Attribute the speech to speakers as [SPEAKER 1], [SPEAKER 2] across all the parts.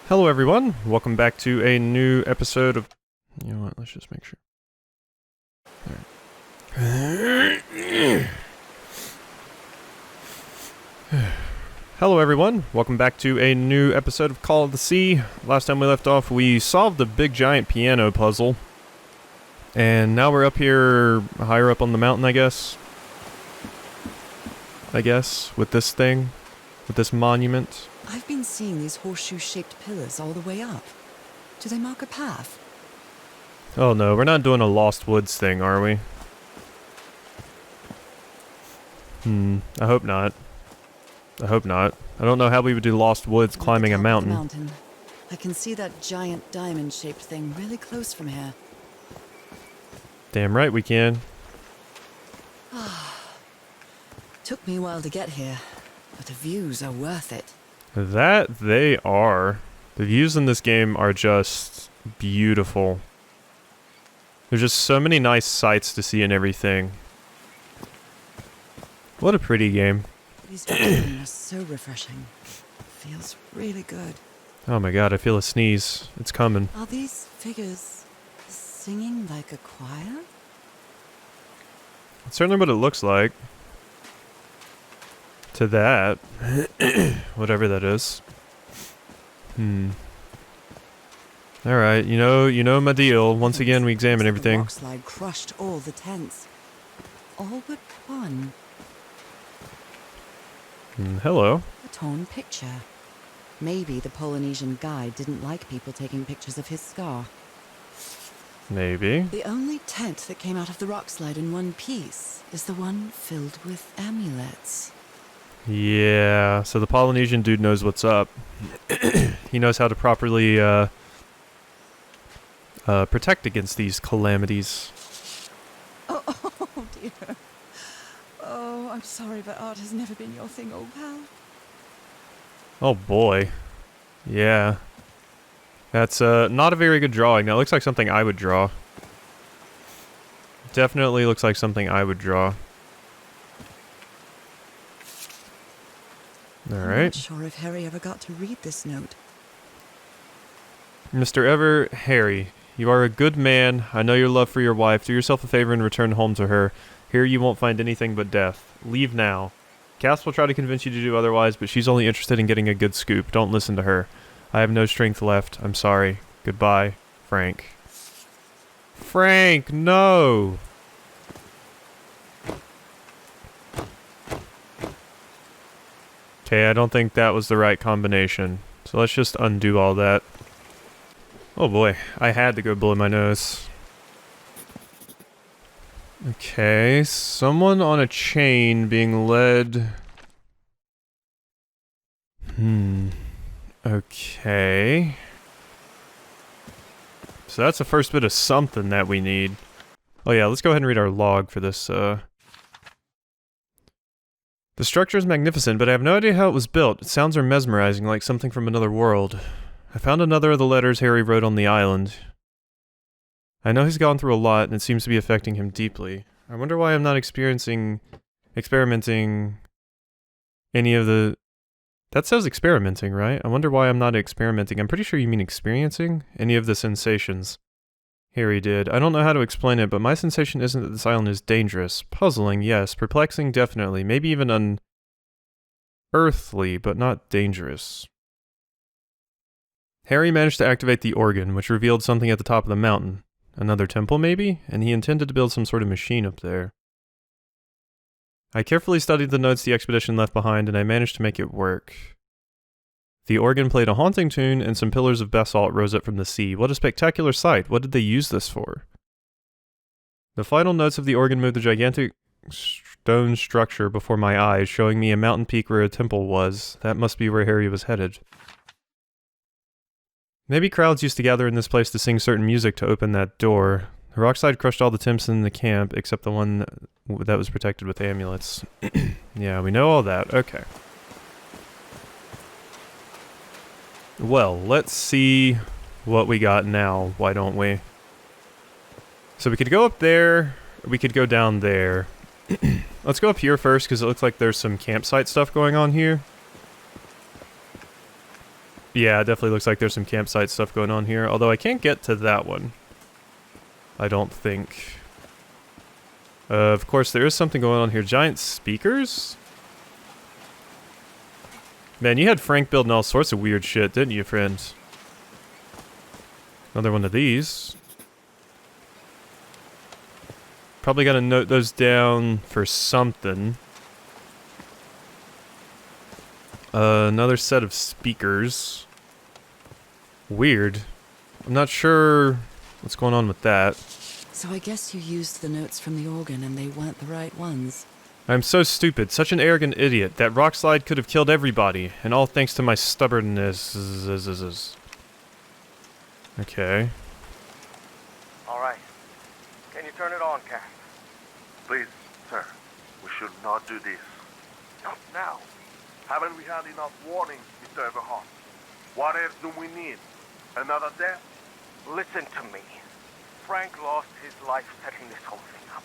[SPEAKER 1] Hello everyone, welcome back to a new episode of... You know what, let's just make sure. Alright. Hello everyone, welcome back to a new episode of Call of the Sea. Last time we left off, we solved the big giant piano puzzle. And now we're up here, higher up on the mountain, I guess, with this thing, with this monument.
[SPEAKER 2] I've been seeing these horseshoe-shaped pillars all the way up. Do they mark a path?
[SPEAKER 1] Oh no, we're not doing a Lost Woods thing, are we? I hope not. I hope not. I don't know how we would do Lost Woods climbing a mountain.
[SPEAKER 2] I can see that giant diamond-shaped thing really close from here.
[SPEAKER 1] Damn right we can.
[SPEAKER 2] Took me a while to get here, but the views are worth it.
[SPEAKER 1] That they are. The views in this game are just beautiful. There's just so many nice sights to see and everything. What a pretty game.
[SPEAKER 2] These dreams are so refreshing. Feels really good.
[SPEAKER 1] Oh my god, I feel a sneeze. It's coming.
[SPEAKER 2] Are these figures singing like a choir?
[SPEAKER 1] That's certainly what it looks like. To that. Whatever that is. Alright, you know my deal. Once again, we examine everything.
[SPEAKER 2] The rock slide crushed all the tents. All but one.
[SPEAKER 1] Hello.
[SPEAKER 2] A torn picture. Maybe the Polynesian guide didn't like people taking pictures of his scar.
[SPEAKER 1] Maybe.
[SPEAKER 2] The only tent that came out of the rock slide in one piece is the one filled with amulets.
[SPEAKER 1] Yeah, so the Polynesian dude knows what's up. He knows how to properly protect against these calamities.
[SPEAKER 2] Oh dear. Oh, I'm sorry, but art has never been your thing, old pal.
[SPEAKER 1] Oh boy. Yeah. That's not a very good drawing. That looks like something I would draw. Definitely looks like something I would draw. Alright.
[SPEAKER 2] I'm not sure if Harry ever got to read this note.
[SPEAKER 1] Mr. Ever, Harry, you are a good man. I know your love for your wife. Do yourself a favor and return home to her. Here you won't find anything but death. Leave now. Cass will try to convince you to do otherwise, but she's only interested in getting a good scoop. Don't listen to her. I have no strength left. I'm sorry. Goodbye, Frank. Frank, no! Okay, I don't think that was the right combination. So let's just undo all that. Oh boy, I had to go blow my nose. Okay, someone on a chain being led... Okay. So that's the first bit of something that we need. Oh yeah, let's go ahead and read our log for this, The structure is magnificent, but I have no idea how it was built. Its sounds are mesmerizing, like something from another world. I found another of the letters Harry wrote on the island. I know he's gone through a lot, and it seems to be affecting him deeply. I wonder why I'm not experimenting any of the... That says experimenting, right? I wonder why I'm not experimenting. I'm pretty sure you mean experiencing any of the sensations Harry did. I don't know how to explain it, but my sensation isn't that this island is dangerous. Puzzling, yes. Perplexing, definitely. Maybe even unearthly, but not dangerous. Harry managed to activate the organ, which revealed something at the top of the mountain. Another temple, maybe? And he intended to build some sort of machine up there. I carefully studied the notes the expedition left behind, and I managed to make it work. The organ played a haunting tune, and some pillars of basalt rose up from the sea. What a spectacular sight! What did they use this for? The final notes of the organ moved the gigantic stone structure before my eyes, showing me a mountain peak where a temple was. That must be where Harry was headed. Maybe crowds used to gather in this place to sing certain music to open that door. The rockslide crushed all the tents in the camp, except the one that was protected with amulets. Yeah, we know all that. Okay. Well, let's see what we got now, why don't we? So we could go up there, or we could go down there. Let's go up here first, because it looks like there's some campsite stuff going on here. Yeah, it definitely looks like there's some campsite stuff going on here. Although I can't get to that one. I don't think. Of course, there is something going on here. Giant speakers? Man, you had Frank building all sorts of weird shit, didn't you, friend? Another one of these. Probably gotta note those down for something. Another set of speakers. Weird. I'm not sure what's going on with that.
[SPEAKER 3] So I guess you used the notes from the organ and they weren't the right ones.
[SPEAKER 1] I'm so stupid, such an arrogant idiot. That rock slide could have killed everybody, and all thanks to my stubbornness. Okay.
[SPEAKER 4] Alright. Can you turn it on, Cass?
[SPEAKER 5] Please, sir, we should not do this.
[SPEAKER 4] Not now.
[SPEAKER 5] Haven't we had enough warnings, Mr. Everhart? What else do we need? Another death?
[SPEAKER 4] Listen to me. Frank lost his life setting this whole thing up.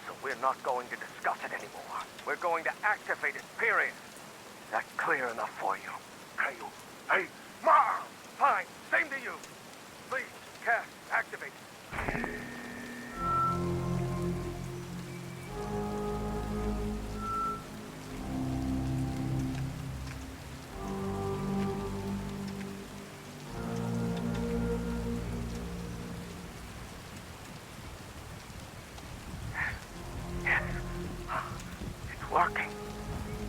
[SPEAKER 4] So we're not going to discuss it anymore. We're going to activate it, period. That clear enough for you?
[SPEAKER 5] Hey, Ma!
[SPEAKER 4] Fine. Same to you. Please, Cass, activate it. It's working.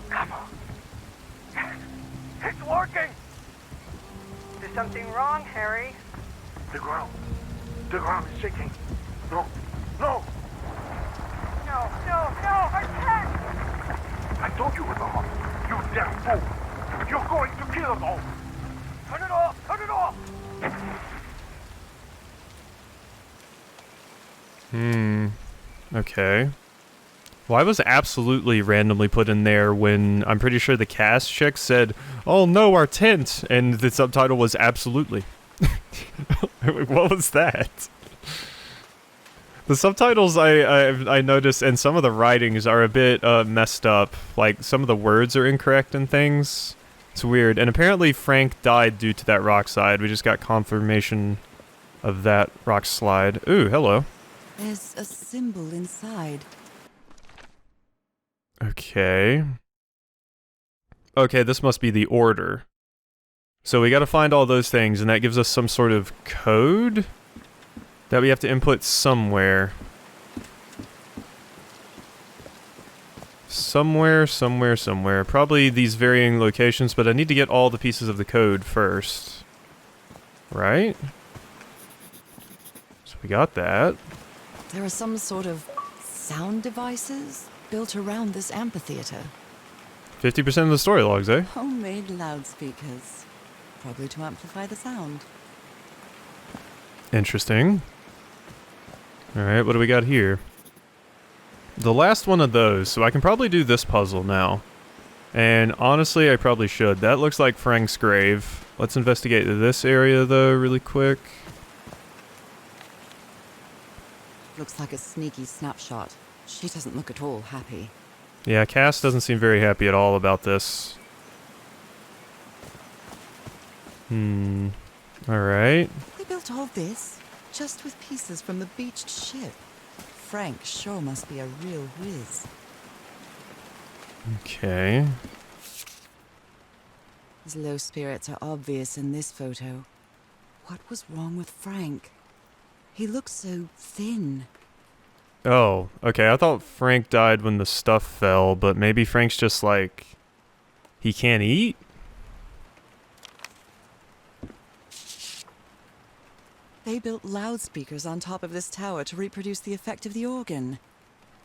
[SPEAKER 4] Come on. Yes, it's working.
[SPEAKER 6] Is something wrong, Harry?
[SPEAKER 5] The ground is shaking. No!
[SPEAKER 6] No, I can't!
[SPEAKER 5] I told you, Everhart. You damn fool! You're going to kill us all!
[SPEAKER 4] Turn it off! Turn it off!
[SPEAKER 1] Okay. Why was absolutely randomly put in there when I'm pretty sure the cast chick said, "Oh no, our tent," and the subtitle was absolutely. What was that? The subtitles I noticed, and some of the writings are a bit messed up. Like, some of the words are incorrect and things. It's weird. And apparently Frank died due to that rock slide. We just got confirmation of that rock slide. Ooh, hello.
[SPEAKER 3] There's a symbol inside.
[SPEAKER 1] Okay. Okay, this must be the order. So we gotta find all those things, and that gives us some sort of code that we have to input somewhere. Somewhere. Probably these varying locations, but I need to get all the pieces of the code first. Right? So we got that.
[SPEAKER 3] There are some sort of sound devices built around this amphitheater.
[SPEAKER 1] 50% of the story logs, eh?
[SPEAKER 3] Homemade loudspeakers. Probably to amplify the sound.
[SPEAKER 1] Interesting. Alright, what do we got here? The last one of those, so I can probably do this puzzle now. And honestly, I probably should. That looks like Frank's grave. Let's investigate this area, though, really quick.
[SPEAKER 3] Looks like a sneaky snapshot. She doesn't look at all happy.
[SPEAKER 1] Yeah, Cass doesn't seem very happy at all about this. Alright.
[SPEAKER 3] They built all this just with pieces from the beached ship. Frank sure must be a real whiz.
[SPEAKER 1] Okay.
[SPEAKER 3] His low spirits are obvious in this photo. What was wrong with Frank? He looks so thin.
[SPEAKER 1] Oh, okay, I thought Frank died when the stuff fell, but maybe Frank's just like... he can't eat?
[SPEAKER 3] They built loudspeakers on top of this tower to reproduce the effect of the organ.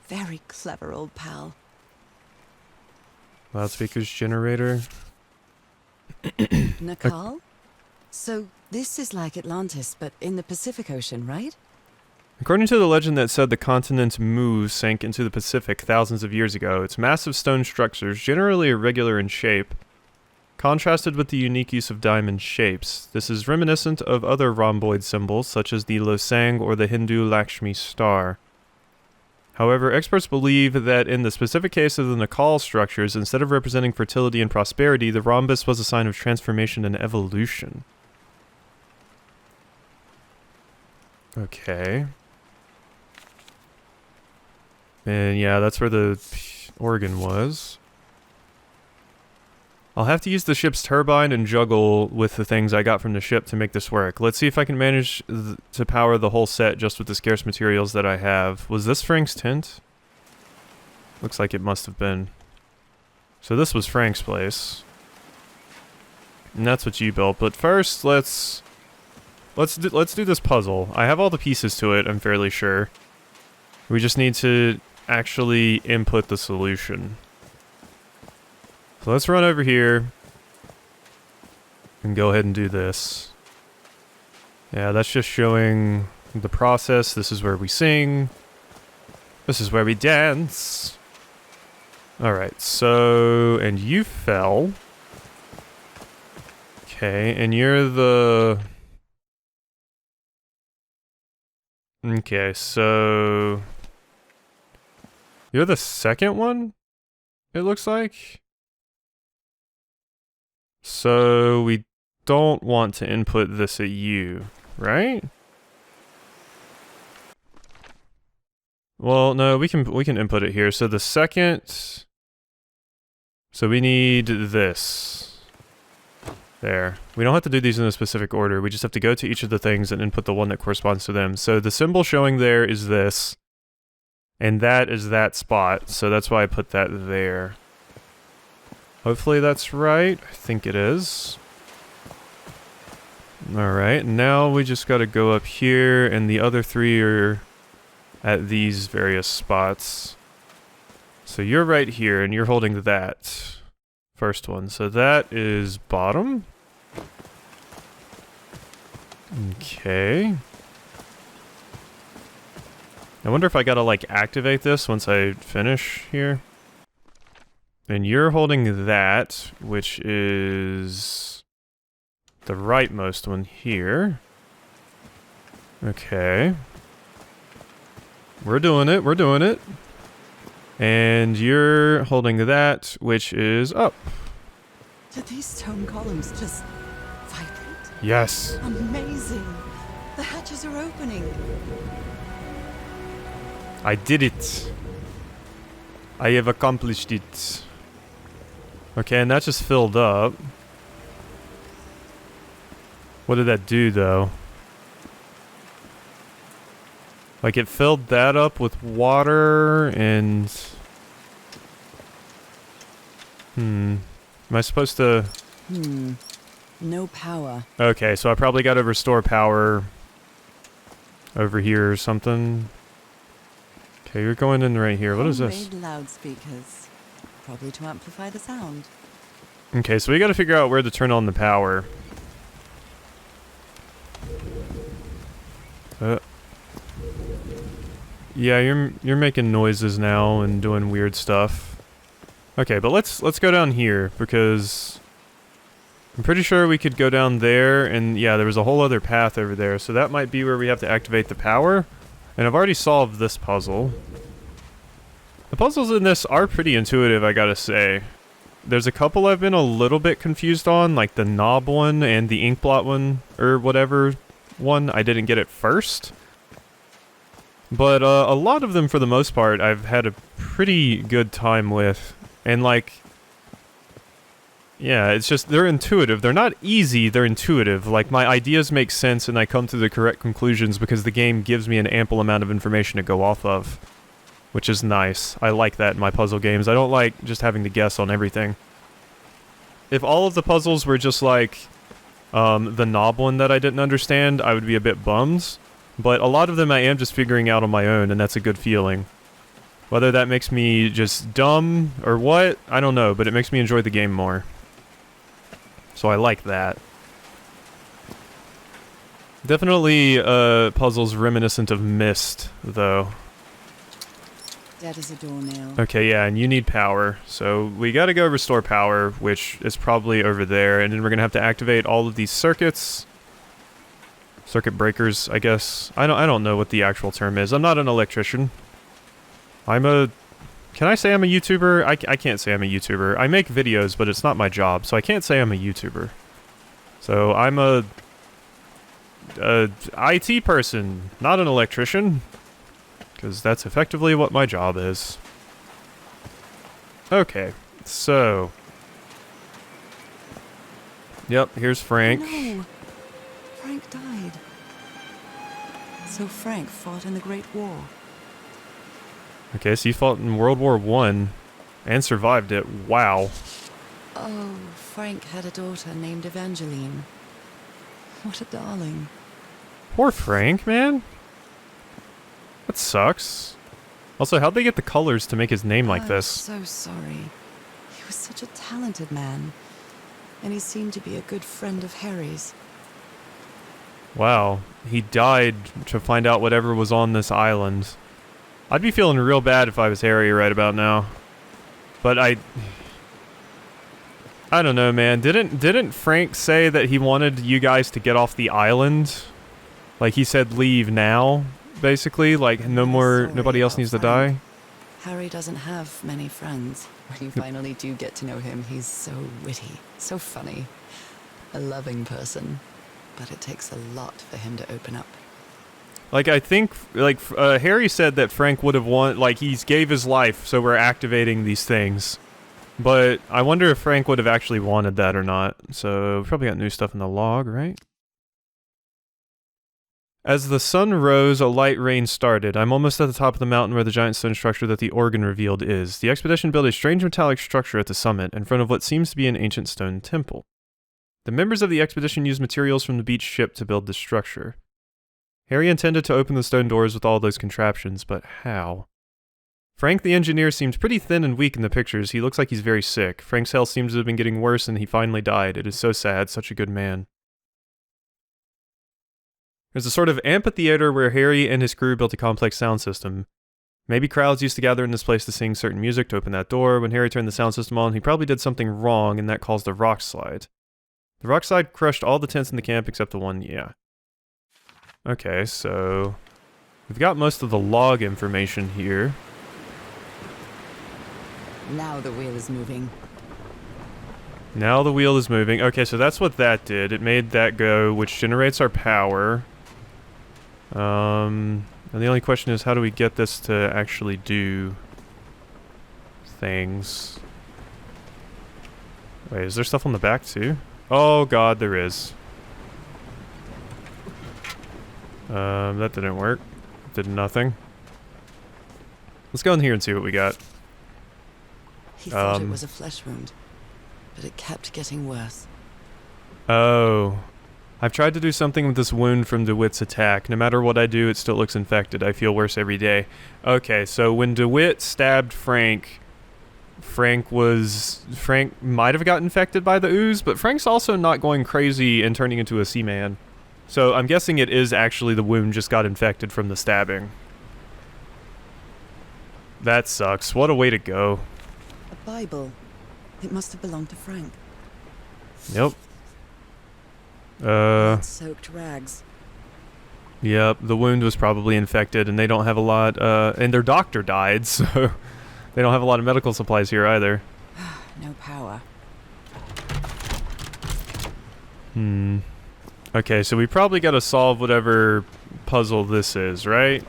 [SPEAKER 3] Very clever, old pal.
[SPEAKER 1] Loudspeakers generator.
[SPEAKER 3] Nakal? So this is like Atlantis, but in the Pacific Ocean, right?
[SPEAKER 1] According to the legend that said the continent Mu sank into the Pacific thousands of years ago, its massive stone structures, generally irregular in shape, contrasted with the unique use of diamond shapes. This is reminiscent of other rhomboid symbols, such as the losang or the Hindu Lakshmi star. However, experts believe that in the specific case of the Nakal structures, instead of representing fertility and prosperity, the rhombus was a sign of transformation and evolution. Okay. And yeah, that's where the organ was. I'll have to use the ship's turbine and juggle with the things I got from the ship to make this work. Let's see if I can manage to power the whole set just with the scarce materials that I have. Was this Frank's tent? Looks like it must have been. So this was Frank's place. And that's what you built. But first, let's do this puzzle. I have all the pieces to it, I'm fairly sure. We just need to actually input the solution. So let's run over here and go ahead and do this. Yeah, that's just showing the process. This is where we sing. This is where we dance. Alright, so... and you fell. Okay, and you're the... Okay, so... you're the second one? It looks like? So we don't want to input this at you, right? Well, no, we can input it here. So the second, so we need this. There. We don't have to do these in a specific order. We just have to go to each of the things and input the one that corresponds to them. So the symbol showing there is this, and that is that spot. So that's why I put that there. Hopefully that's right. I think it is. Alright, now we just gotta go up here, and the other three are at these various spots. So you're right here, and you're holding that first one. So that is bottom. Okay. I wonder if I gotta, like, activate this once I finish here. And you're holding that, which is the rightmost one here. Okay. We're doing it, we're doing it. And you're holding that, which is up.
[SPEAKER 3] Did these stone columns just vibrate?
[SPEAKER 1] Yes.
[SPEAKER 3] Amazing! The hatches are opening.
[SPEAKER 1] I did it. I have accomplished it. Okay, and that just filled up. What did that do, though? Like, it filled that up with water, and... Am I supposed to...
[SPEAKER 3] No power.
[SPEAKER 1] Okay, so I probably gotta restore power over here or something. Okay, you're going in right here. What is this?
[SPEAKER 3] Homemade loudspeakers. Probably to amplify the sound.
[SPEAKER 1] Okay, so we gotta figure out where to turn on the power. Yeah, you're making noises now and doing weird stuff. Okay, but let's go down here, because I'm pretty sure we could go down there, and yeah, there was a whole other path over there, so that might be where we have to activate the power. And I've already solved this puzzle. The puzzles in this are pretty intuitive, I gotta say. There's a couple I've been a little bit confused on, like the knob one and the ink blot one, or whatever one. I didn't get it first. But a lot of them, for the most part, I've had a pretty good time with. And like, yeah, it's just, they're intuitive. They're not easy, they're intuitive. Like, my ideas make sense and I come to the correct conclusions because the game gives me an ample amount of information to go off of. Which is nice. I like that in my puzzle games. I don't like just having to guess on everything. If all of the puzzles were just like the knob one that I didn't understand, I would be a bit bummed. But a lot of them I am just figuring out on my own, and that's a good feeling. Whether that makes me just dumb or what, I don't know, but it makes me enjoy the game more. So I like that. Definitely puzzles reminiscent of Myst, though.
[SPEAKER 3] Dead as a doornail.
[SPEAKER 1] Okay, yeah, and you need power. So we gotta go restore power, which is probably over there, and then we're gonna have to activate all of these circuits. Circuit breakers, I guess. I don't know what the actual term is. I'm not an electrician. Can I say I'm a YouTuber? I can't say I'm a YouTuber. I make videos, but it's not my job, so I can't say I'm a YouTuber. So I'm a IT person, not an electrician. Because that's effectively what my job is. Okay, so... Yep, here's Frank.
[SPEAKER 3] No. Frank died. So Frank fought in the Great War.
[SPEAKER 1] Okay, so he fought in World War I and survived it. Wow.
[SPEAKER 3] Oh, Frank had a daughter named Evangeline. What a darling.
[SPEAKER 1] Poor Frank, man. That sucks. Also, how'd they get the colors to make his name like this?
[SPEAKER 3] I'm so sorry. He was such a talented man. And he seemed to be a good friend of Harry's.
[SPEAKER 1] Wow. He died to find out whatever was on this island. I'd be feeling real bad if I was Harry right about now. But I don't know, man. Didn't Frank say that he wanted you guys to get off the island? Like he said leave now, basically? Like nobody else needs to die?
[SPEAKER 3] Harry doesn't have many friends. When you finally do get to know him, he's so witty, so funny. A loving person. But it takes a lot for him to open up.
[SPEAKER 1] Like, I think, Harry said that Frank would have he's gave his life, so we're activating these things. But I wonder if Frank would have actually wanted that or not. So, we probably got new stuff in the log, right? As the sun rose, a light rain started. I'm almost at the top of the mountain where the giant stone structure that the organ revealed is. The expedition built a strange metallic structure at the summit, in front of what seems to be an ancient stone temple. The members of the expedition used materials from the beach ship to build this structure. Harry intended to open the stone doors with all those contraptions, but how? Frank the engineer seemed pretty thin and weak in the pictures. He looks like he's very sick. Frank's health seems to have been getting worse and he finally died. It is so sad, such a good man. There's a sort of amphitheater where Harry and his crew built a complex sound system. Maybe crowds used to gather in this place to sing certain music to open that door. When Harry turned the sound system on, he probably did something wrong and that caused a rock slide. The rock slide crushed all the tents in the camp except the one, yeah. Okay, so we've got most of the log information here.
[SPEAKER 3] Now the wheel is moving.
[SPEAKER 1] Now the wheel is moving. Okay, so that's what that did. It made that go, which generates our power. And the only question is, how do we get this to actually do things? Wait, is there stuff on the back too? Oh god, there is. That didn't work. Did nothing. Let's go in here and see what we got.
[SPEAKER 3] He thought it was a flesh wound, but it kept getting worse.
[SPEAKER 1] Oh. I've tried to do something with this wound from DeWitt's attack. No matter what I do, it still looks infected. I feel worse every day. Okay, so when DeWitt stabbed Frank might have gotten infected by the ooze, but Frank's also not going crazy and turning into a seaman. So I'm guessing it is actually the wound just got infected from the stabbing. That sucks. What a way to go.
[SPEAKER 3] A Bible. It must have belonged to Frank.
[SPEAKER 1] Yep.
[SPEAKER 3] Soaked rags.
[SPEAKER 1] Yep, the wound was probably infected and they don't have a lot, and their doctor died, so they don't have a lot of medical supplies here either.
[SPEAKER 3] No power.
[SPEAKER 1] Okay, so we probably gotta solve whatever puzzle this is, right?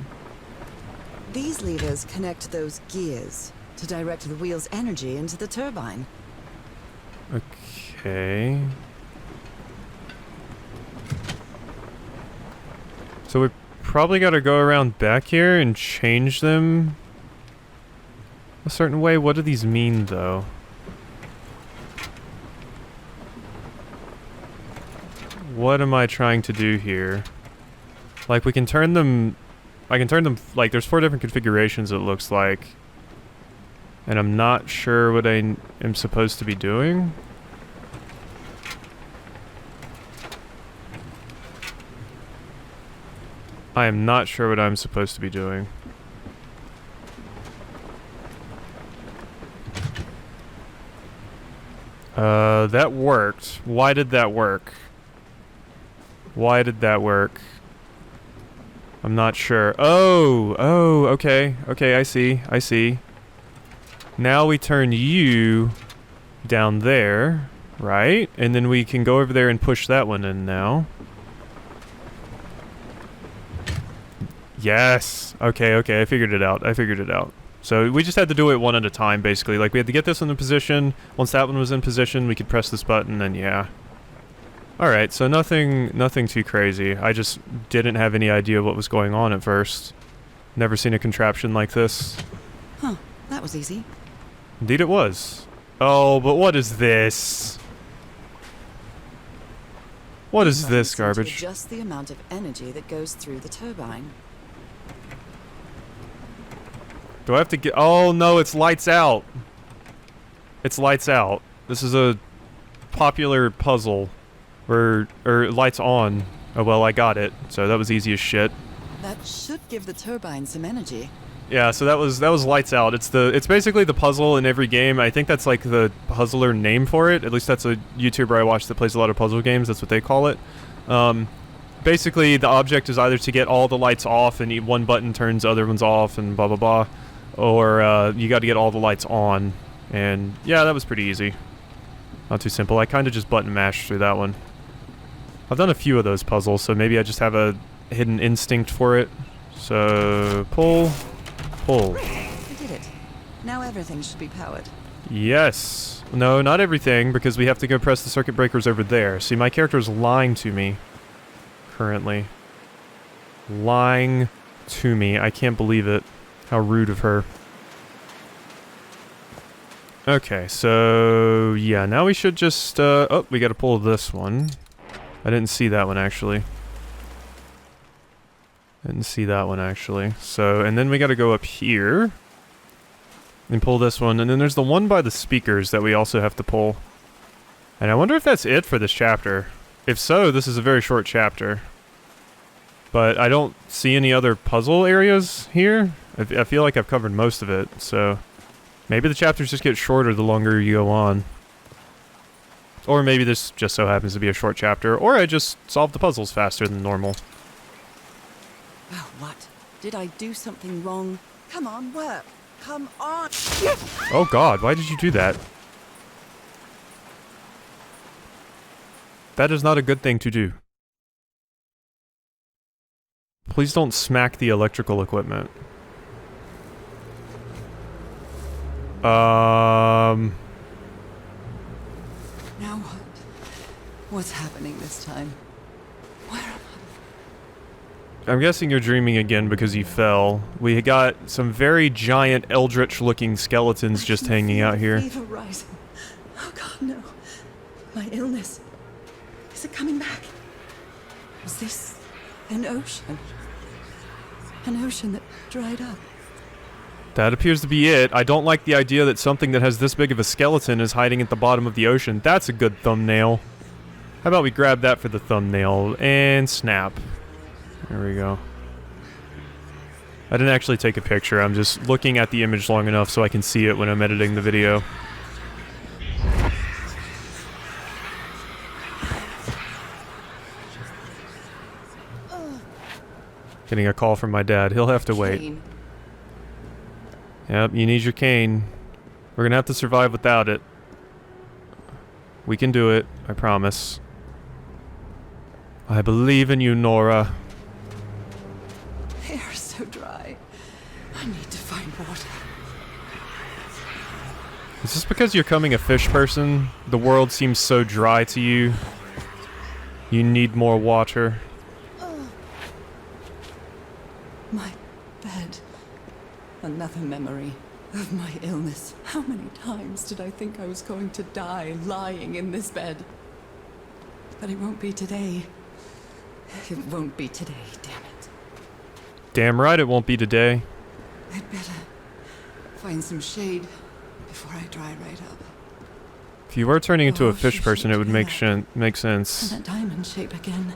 [SPEAKER 3] These levers connect those gears to direct the wheel's energy into the turbine.
[SPEAKER 1] Okay. So we probably gotta go around back here and change them a certain way. What do these mean, though? What am I trying to do here? Like, we can turn them... I can turn them... Like, there's 4 different configurations, it looks like. And I'm not sure what I am supposed to be doing. I am not sure what I'm supposed to be doing. That worked. Why did that work? Why did that work? I'm not sure. Oh, okay. Okay, I see. Now we turn you down there, right? And then we can go over there and push that one in now. Yes. Okay, I figured it out. So we just had to do it one at a time, basically. Like, we had to get this one in position. Once that one was in position, we could press this button, and yeah. Alright, so nothing too crazy. I just didn't have any idea what was going on at first. Never seen a contraption like this.
[SPEAKER 3] Huh, that was easy.
[SPEAKER 1] Indeed it was. Oh, but what is this? What is this garbage?
[SPEAKER 3] Just the amount of energy that goes through the turbine.
[SPEAKER 1] Do I have to get... Oh, no, it's lights out. It's lights out. This is a popular puzzle. Or lights on. Oh, well, I got it. So that was easy as shit.
[SPEAKER 3] That should give the turbine some energy.
[SPEAKER 1] Yeah, so that was lights out. It's basically the puzzle in every game. I think that's like the puzzler name for it. At least that's a YouTuber I watch that plays a lot of puzzle games. That's what they call it. Basically, the object is either to get all the lights off and one button turns other ones off and blah blah blah, or you got to get all the lights on. And yeah, that was pretty easy. Not too simple. I kind of just button mashed through that one. I've done a few of those puzzles, so maybe I just have a hidden instinct for it. So pull.
[SPEAKER 3] I did it. Now everything should be powered.
[SPEAKER 1] Yes. No, not everything, because we have to go press the circuit breakers over there. See, my character's lying to me. Currently. Lying to me. I can't believe it. How rude of her. Okay, so... yeah, now we should just... oh, we gotta pull this one. I didn't see that one, actually. So, and then we gotta go up here. And pull this one, and then there's the one by the speakers that we also have to pull. And I wonder if that's it for this chapter. If so, this is a very short chapter. But I don't see any other puzzle areas here. I feel like I've covered most of it, so... maybe the chapters just get shorter the longer you go on. Or maybe this just so happens to be a short chapter, or I just solved the puzzles faster than normal.
[SPEAKER 3] Oh, what? Did I do something wrong? Come on, work! Come on!
[SPEAKER 1] Oh god, why did you do that? That is not a good thing to do. Please don't smack the electrical equipment.
[SPEAKER 3] Now what? What's happening this time? Where am I?
[SPEAKER 1] I'm guessing you're dreaming again because you fell. We got some very giant eldritch-looking skeletons just hanging out here.
[SPEAKER 2] Fever rising. Oh God, no. My illness. Is it coming back? Was this an ocean? An ocean that dried up?
[SPEAKER 1] That appears to be it. I don't like the idea that something that has this big of a skeleton is hiding at the bottom of the ocean. That's a good thumbnail. How about we grab that for the thumbnail and snap. There we go. I didn't actually take a picture. I'm just looking at the image long enough so I can see it when I'm editing the video. Getting a call from my dad. He'll have to wait.
[SPEAKER 3] Kane.
[SPEAKER 1] Yep, you need your cane. We're gonna have to survive without it. We can do it, I promise. I believe in you, Norah.
[SPEAKER 2] The air is so dry. I need to find water.
[SPEAKER 1] Is this because you're becoming a fish person? The world seems so dry to you. You need more water.
[SPEAKER 2] My bed. Another memory of my illness. How many times did I think I was going to die lying in this bed? But it won't be today. It won't be today, damn it.
[SPEAKER 1] Damn right it won't be today.
[SPEAKER 2] I'd better find some shade before I dry right up.
[SPEAKER 1] If you were turning into a
[SPEAKER 2] Oh,
[SPEAKER 1] fish
[SPEAKER 2] she
[SPEAKER 1] person, it would make
[SPEAKER 2] should
[SPEAKER 1] make sense.
[SPEAKER 2] And that diamond shape again.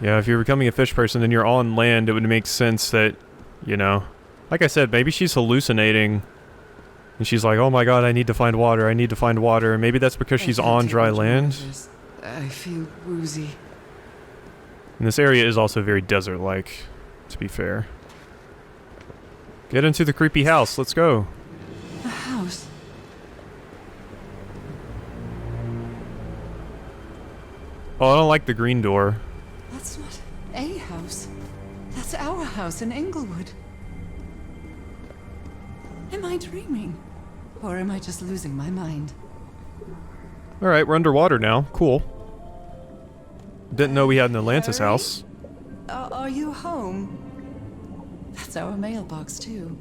[SPEAKER 1] Yeah, if you're becoming a fish person and you're on land, it would make sense that, you know, like I said, maybe she's hallucinating. And she's like, oh my god, I need to find water, I need to find water. And maybe that's because she's on dry land.
[SPEAKER 2] I feel woozy.
[SPEAKER 1] And this area is also very desert-like, to be fair. Get into the creepy house. Let's go.
[SPEAKER 2] A house.
[SPEAKER 1] Oh, I don't like the green door.
[SPEAKER 2] That's not a house. That's our house in Inglewood. Am I dreaming? Or am I just losing my mind?
[SPEAKER 1] Alright, we're underwater now. Cool. Didn't know we had an Atlantis
[SPEAKER 2] Harry?
[SPEAKER 1] house.
[SPEAKER 2] Are you home? That's our mailbox, too.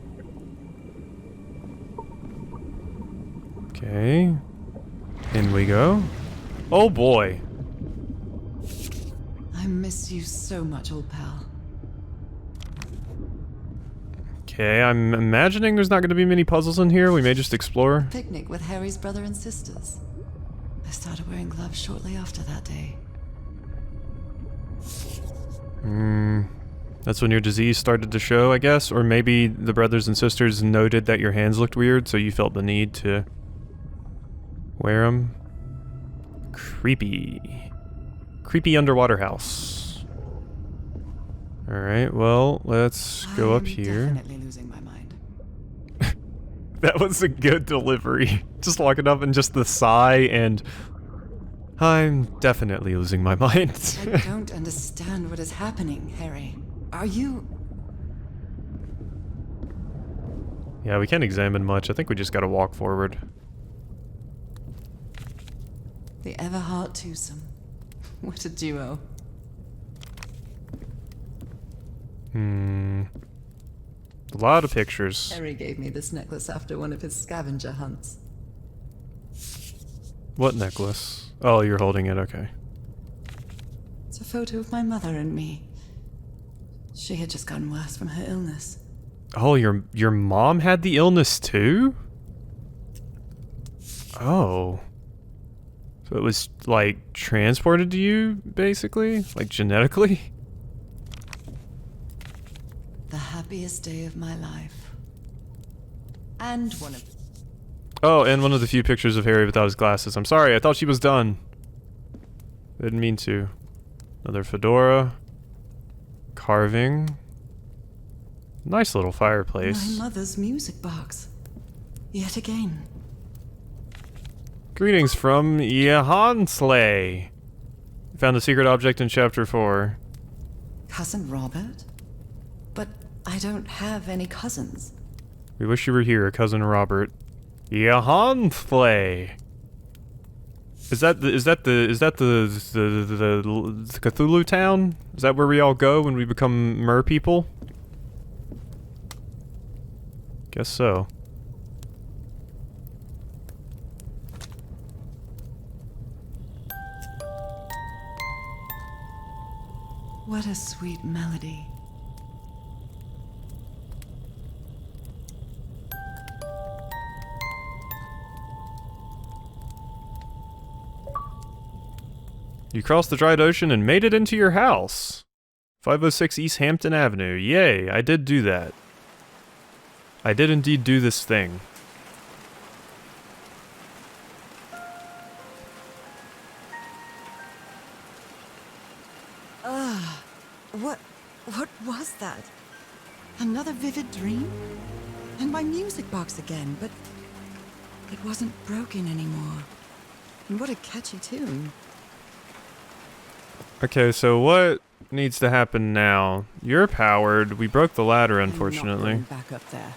[SPEAKER 1] Okay. In we go. Oh boy.
[SPEAKER 2] I miss you so much, old pal.
[SPEAKER 1] Okay, I'm imagining there's not going to be many puzzles in here. We may just explore.
[SPEAKER 2] Picnic with Harry's brother and sisters. I started wearing gloves shortly after that day.
[SPEAKER 1] That's when your disease started to show, I guess? Or maybe the brothers and sisters noted that your hands looked weird, so you felt the need to wear them. Creepy. Creepy underwater house. Alright, well, let's go up here.
[SPEAKER 2] Definitely losing my mind.
[SPEAKER 1] That was a good delivery. Just walking up and just the sigh and... I'm definitely losing my mind.
[SPEAKER 2] I don't understand what is happening, Harry. Are you...
[SPEAKER 1] Yeah, we can't examine much. I think we just gotta walk forward.
[SPEAKER 2] The Everhart twosome? What a duo.
[SPEAKER 1] A lot of pictures.
[SPEAKER 2] Harry gave me this necklace after one of his scavenger hunts.
[SPEAKER 1] What necklace? Oh, you're holding it, okay.
[SPEAKER 2] It's a photo of my mother and me. She had just gotten worse from her illness.
[SPEAKER 1] Oh, your mom had the illness too? Oh. So it was, like, transported to you, basically? Like, genetically?
[SPEAKER 2] The happiest day of my life. And one of...
[SPEAKER 1] Oh, and one of the few pictures of Harry without his glasses. I'm sorry, I thought she was done. Didn't mean to. Another fedora. Carving. Nice little fireplace.
[SPEAKER 2] My mother's music box. Yet again.
[SPEAKER 1] Greetings from Johansley. Found a secret object in chapter 4.
[SPEAKER 2] Cousin Robert? But I don't have any cousins.
[SPEAKER 1] We wish you were here, cousin Robert. Johansley. Is that the Cthulhu town? Is that where we all go when we become mer people? Guess so.
[SPEAKER 2] What a sweet melody.
[SPEAKER 1] You crossed the dried ocean and made it into your house. 506 East Hampton Avenue. Yay, I did do that. I did indeed do this thing.
[SPEAKER 2] What was that? Another vivid dream? And my music box again, but it wasn't broken anymore. And what a catchy tune.
[SPEAKER 1] Okay, so what needs to happen now? You're powered. We broke the ladder,
[SPEAKER 7] I'm not
[SPEAKER 1] unfortunately.
[SPEAKER 7] going back up there.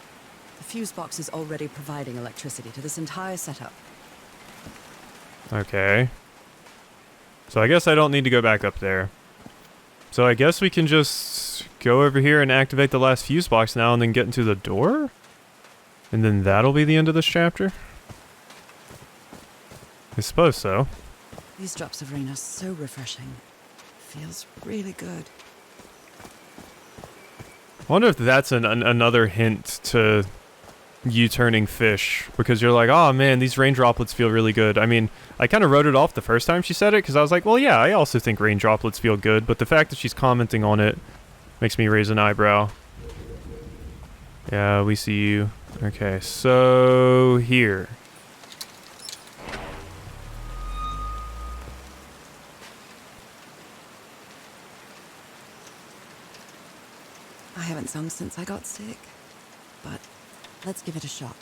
[SPEAKER 7] The fuse box is already providing electricity to this entire setup.
[SPEAKER 1] Okay. So I guess I don't need to go back up there. So I guess we can just go over here and activate the last fuse box now and then get into the door? And then that'll be the end of this chapter? I suppose so.
[SPEAKER 7] These drops of rain are so refreshing. Feels really good.
[SPEAKER 1] I wonder if that's another hint to you turning fish, because you're like, oh man, these rain droplets feel really good. I mean, I kind of wrote it off the first time she said it, because I was like, well yeah, I also think rain droplets feel good, but the fact that she's commenting on it makes me raise an eyebrow. Yeah, we see you. Okay, so here.
[SPEAKER 7] I haven't sung since I got sick, but let's give it a shot.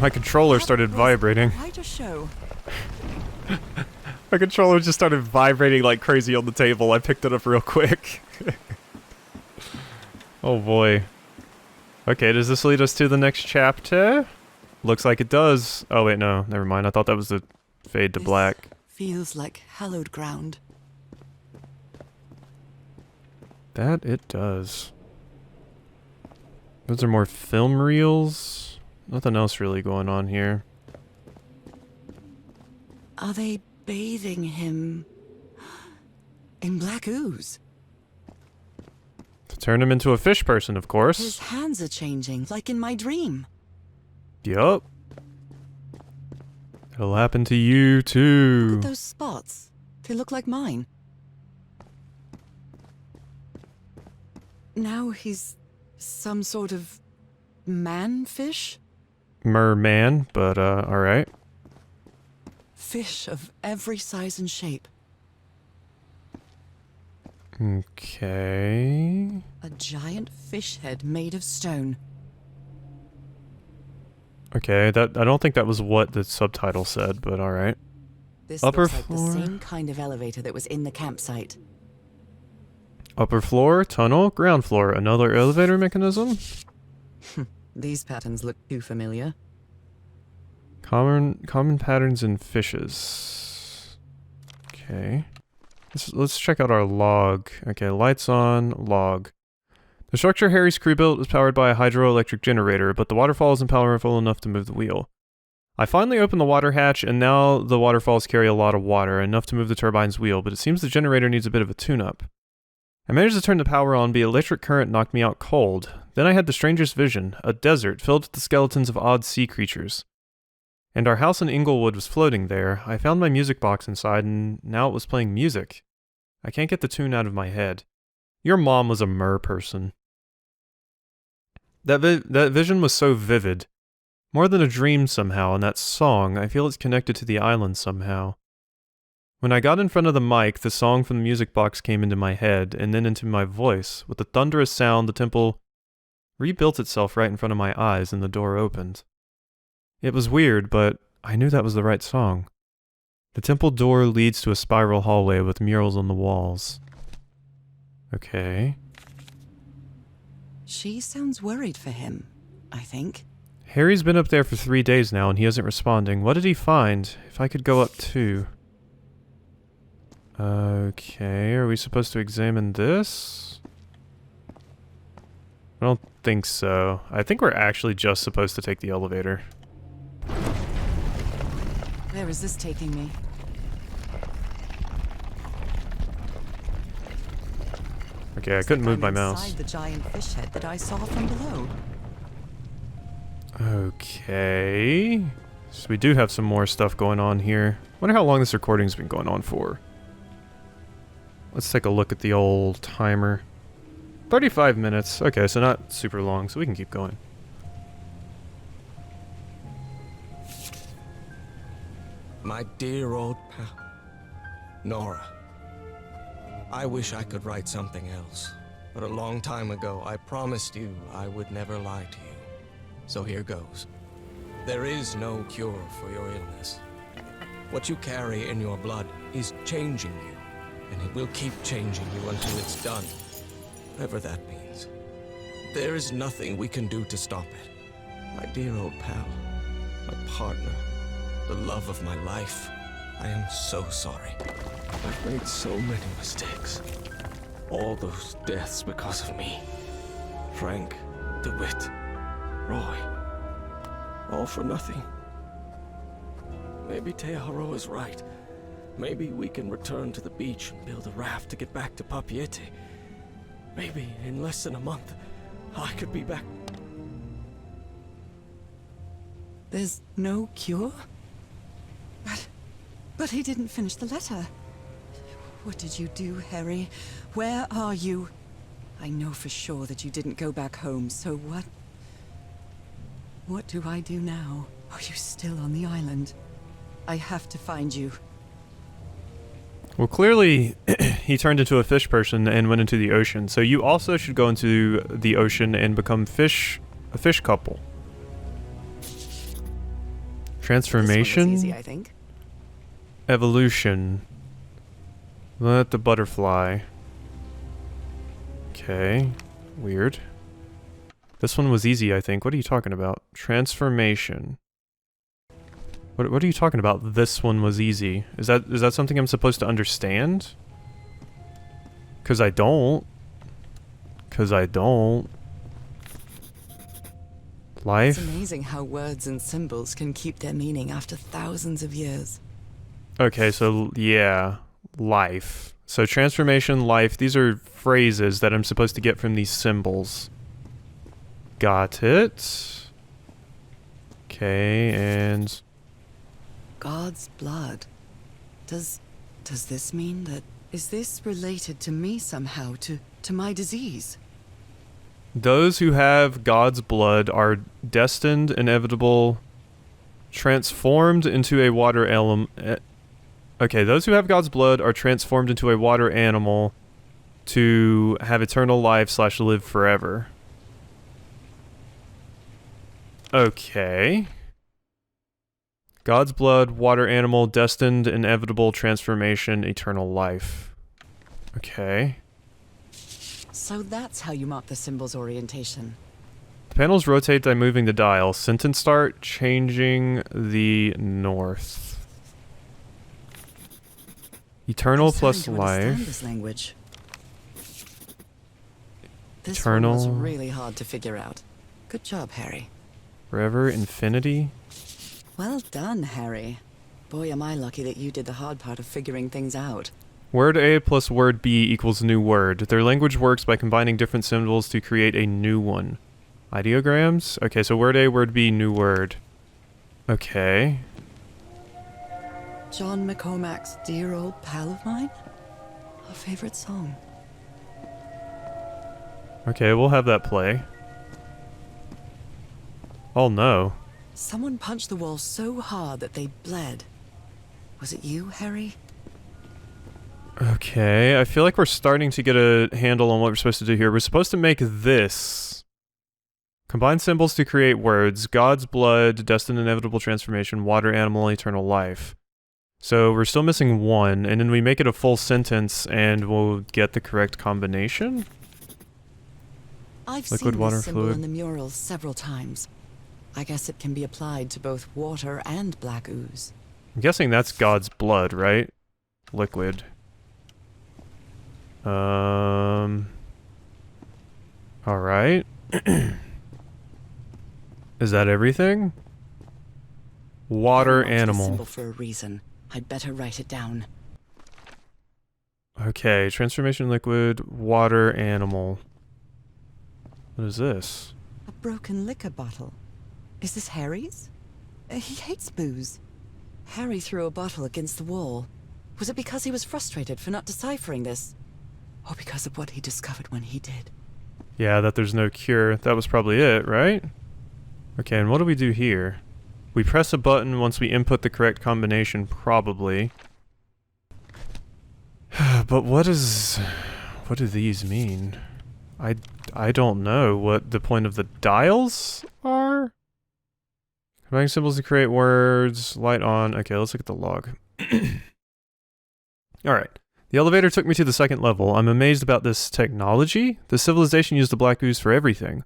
[SPEAKER 1] My controller started vibrating.
[SPEAKER 7] Quite a show.
[SPEAKER 1] My controller just started vibrating like crazy on the table. I picked it up real quick. Oh boy. Okay, does this lead us to the next chapter? Looks like it does. Oh wait, no, never mind. I thought that was the fade to black.
[SPEAKER 7] Feels like hallowed ground.
[SPEAKER 1] That it does. Those are more film reels. Nothing else really going on here.
[SPEAKER 7] Are they bathing him in black ooze?
[SPEAKER 1] To turn him into a fish person, of course.
[SPEAKER 7] His hands are changing, like in my dream.
[SPEAKER 1] Yup. It'll happen to you too.
[SPEAKER 7] Look at those spots. They look like mine. Now he's some sort of man-fish?
[SPEAKER 1] Merman, but alright.
[SPEAKER 7] Fish of every size and shape.
[SPEAKER 1] Okay.
[SPEAKER 7] A giant fish head made of stone.
[SPEAKER 1] Okay, that I don't think that was what the subtitle said, but alright.
[SPEAKER 7] This
[SPEAKER 1] Upper
[SPEAKER 7] looks like
[SPEAKER 1] floor.
[SPEAKER 7] the same kind of elevator that was in the campsite.
[SPEAKER 1] Upper floor, tunnel, ground floor, another elevator mechanism?
[SPEAKER 7] These patterns look too familiar.
[SPEAKER 1] Common patterns in fishes. Okay. Let's check out our log. Okay, lights on, log. The structure Harry's crew built is powered by a hydroelectric generator, but the waterfall isn't powerful enough to move the wheel. I finally opened the water hatch, and now the waterfalls carry a lot of water, enough to move the turbine's wheel, but it seems the generator needs a bit of a tune-up. I managed to turn the power on, but the electric current knocked me out cold. Then I had the strangest vision, a desert filled with the skeletons of odd sea creatures. And our house in Inglewood was floating there. I found my music box inside, and now it was playing music. I can't get the tune out of my head. Your mom was a mer person. That vision was so vivid. More than a dream somehow, and that song, I feel it's connected to the island somehow. When I got in front of the mic, the song from the music box came into my head, and then into my voice. With a thunderous sound, the temple rebuilt itself right in front of my eyes, and the door opened. It was weird, but I knew that was the right song. The temple door leads to a spiral hallway with murals on the walls. Okay.
[SPEAKER 7] She sounds worried for him, I think.
[SPEAKER 1] Harry's been up there for 3 days now, and he isn't responding. What did he find? If I could go up too. Okay, are we supposed to examine this? I don't think so. I think we're actually just supposed to take the elevator.
[SPEAKER 7] Where is this taking me?
[SPEAKER 1] Okay, I couldn't move my mouse.
[SPEAKER 7] Inside the giant fish head that I saw from below.
[SPEAKER 1] Okay. So we do have some more stuff going on here. Wonder how long this recording's been going on for. Let's take a look at the old timer. 35 minutes. Okay, so not super long, so we can keep going.
[SPEAKER 8] My dear old pal, Norah. I wish I could write something else, but a long time ago I promised you I would never lie to you. So here goes. There is no cure for your illness. What you carry in your blood is changing you, and it will keep changing you until it's done, whatever that means. There is nothing we can do to stop it. My dear old pal, my partner, the love of my life. I am so sorry. I've made so many mistakes. All those deaths because of me. Frank, DeWitt, Roy. All for nothing. Maybe Teodoro is right. Maybe we can return to the beach and build a raft to get back to Papiete. Maybe in less than a month, I could be back.
[SPEAKER 2] There's no cure? But he didn't finish the letter. What did you do, Harry? Where are you? I know for sure that you didn't go back home, so what? What do I do now? Are you still on the island? I have to find you.
[SPEAKER 1] Well, clearly, he turned into a fish person and went into the ocean, so you also should go into the ocean and become a fish couple. Transformation?
[SPEAKER 3] This one was easy, I think.
[SPEAKER 1] Evolution. Let the butterfly. Okay. Weird. This one was easy, I think. What are you talking about? Transformation. What are you talking about? This one was easy. Is that something I'm supposed to understand? 'Cause I don't. 'Cause I don't. Life?
[SPEAKER 3] It's amazing how words and symbols can keep their meaning after thousands of years.
[SPEAKER 1] Okay, so yeah. Life. So transformation, life, these are phrases that I'm supposed to get from these symbols. Got it. Okay, and...
[SPEAKER 3] God's blood. Does this mean that... Is this related to me somehow, to my disease?
[SPEAKER 1] Those who have God's blood are destined, inevitable, transformed into a water element... Okay, those who have God's blood are transformed into a water animal to have eternal life / live forever. Okay. God's blood, water animal, destined, inevitable, transformation, eternal life. Okay.
[SPEAKER 3] So that's how you mark the symbol's orientation.
[SPEAKER 1] The panels rotate by moving the dial. Sentence start, changing the north. Eternal plus life.
[SPEAKER 3] This language. This
[SPEAKER 1] Eternal.
[SPEAKER 3] one was really hard to figure out. Good job, Harry.
[SPEAKER 1] Forever, infinity.
[SPEAKER 3] Well done, Harry. Boy, am I lucky that you did the hard part of figuring things out.
[SPEAKER 1] Word A plus word B equals new word. Their language works by combining different symbols to create a new one. Ideograms? Okay, so word A, word B, new word. Okay.
[SPEAKER 3] John McCormack's Dear Old Pal of Mine? A favorite song.
[SPEAKER 1] Okay, we'll have that play. Oh no.
[SPEAKER 3] Someone punched the wall so hard that they bled. Was it you, Harry?
[SPEAKER 1] Okay, I feel like we're starting to get a handle on what we're supposed to do here. We're supposed to make this. Combine symbols to create words. God's blood, destined inevitable transformation, water animal, eternal life. So we're still missing one, and then we make it a full sentence and we'll get the correct combination?
[SPEAKER 3] I've
[SPEAKER 1] Liquid,
[SPEAKER 3] seen
[SPEAKER 1] water,
[SPEAKER 3] this symbol
[SPEAKER 1] fluid.
[SPEAKER 3] in the murals several times. I guess it can be applied to both water and black ooze.
[SPEAKER 1] I'm guessing that's God's blood, right? Liquid. Alright. Is that everything? Water
[SPEAKER 3] Everyone's the
[SPEAKER 1] animal.
[SPEAKER 3] symbol for a reason. I'd better write it down.
[SPEAKER 1] Okay, transformation liquid, water animal. What is this?
[SPEAKER 2] A broken liquor bottle. Is this Harry's? He hates booze.
[SPEAKER 3] Harry threw a bottle against the wall. Was it because he was frustrated for not deciphering this? Or because of what he discovered when he did?
[SPEAKER 1] Yeah, that there's no cure. That was probably it, right? Okay, and what do we do here? We press a button once we input the correct combination, probably. But what do these mean? I don't know what the point of the dials are? Combining symbols to create words, light on. Okay, let's look at the log. Alright. The elevator took me to the second level. I'm amazed about this technology. The civilization used the black ooze for everything.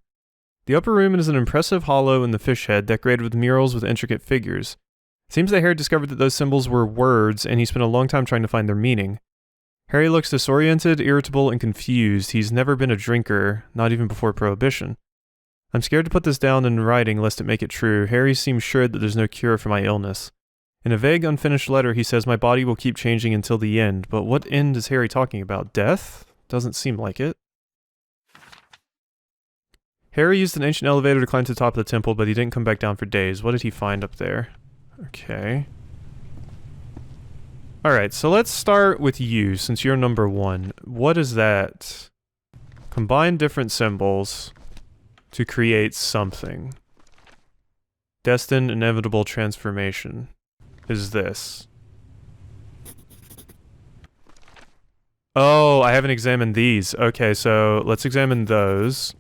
[SPEAKER 1] The upper room is an impressive hollow in the fish head decorated with murals with intricate figures. It seems that Harry discovered that those symbols were words, and he spent a long time trying to find their meaning. Harry looks disoriented, irritable, and confused. He's never been a drinker, not even before Prohibition. I'm scared to put this down in writing lest it make it true. Harry seems sure that there's no cure for my illness. In a vague, unfinished letter, he says my body will keep changing until the end. But what end is Harry talking about? Death? Doesn't seem like it. Harry used an ancient elevator to climb to the top of the temple, but he didn't come back down for days. What did he find up there? Okay. Alright, so let's start with you, since you're number 1. What is that? Combine different symbols to create something. Destined inevitable transformation is this. Oh, I haven't examined these. Okay, so let's examine those.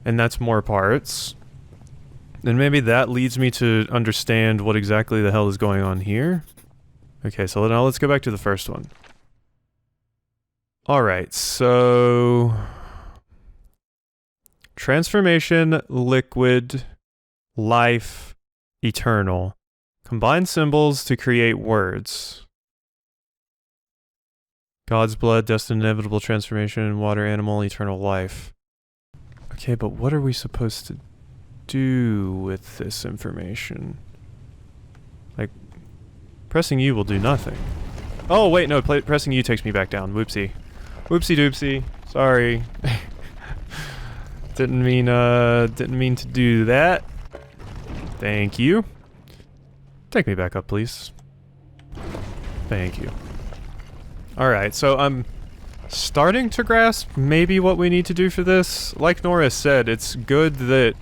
[SPEAKER 1] And that's more parts. And maybe that leads me to understand what exactly the hell is going on here. Okay, so now let's go back to the first one. Alright, so... transformation, liquid, life, eternal. Combine symbols to create words. God's blood, destined inevitable transformation, water, animal, eternal life. Okay, but what are we supposed to do with this information? Like, pressing U will do nothing. Oh, wait, no, pressing U takes me back down. Whoopsie. Whoopsie doopsie. Sorry. Didn't mean to do that. Thank you. Take me back up, please. Thank you. Alright, so I'm starting to grasp maybe what we need to do for this. Like Norah said, it's good that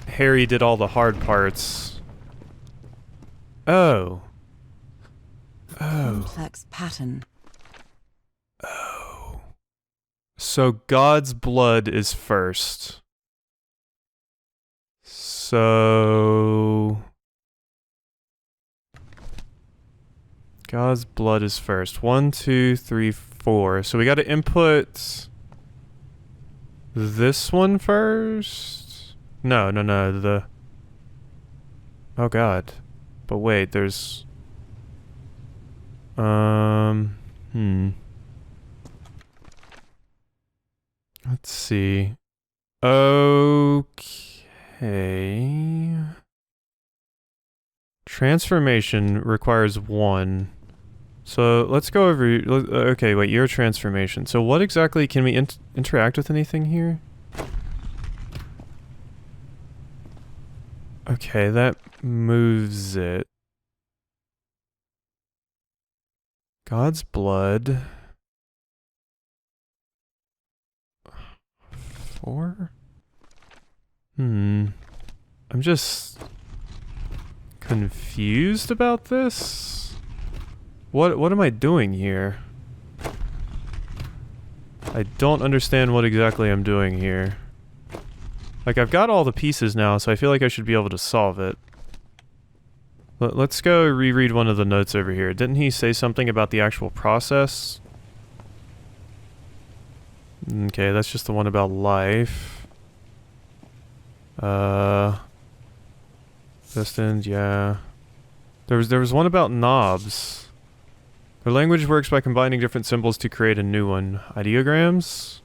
[SPEAKER 1] Harry did all the hard parts. Oh. Oh.
[SPEAKER 7] Complex pattern.
[SPEAKER 1] Oh. So God's blood is first. So... God's blood is first. 1, 2, 3, 4. So we gotta input this one first? No, the... Oh god. But wait, there's... Let's see. Okay... Transformation requires 1. So let's go over... Okay, wait, your transformation. So what exactly... Can we interact with anything here? Okay, that moves it. God's blood... 4? I'm just... confused about this? What am I doing here? I don't understand what exactly I'm doing here. Like, I've got all the pieces now, so I feel like I should be able to solve it. Let's go reread one of the notes over here. Didn't he say something about the actual process? Okay, that's just the one about life. Destined, yeah. There was one about knobs. Their language works by combining different symbols to create a new one. Ideograms?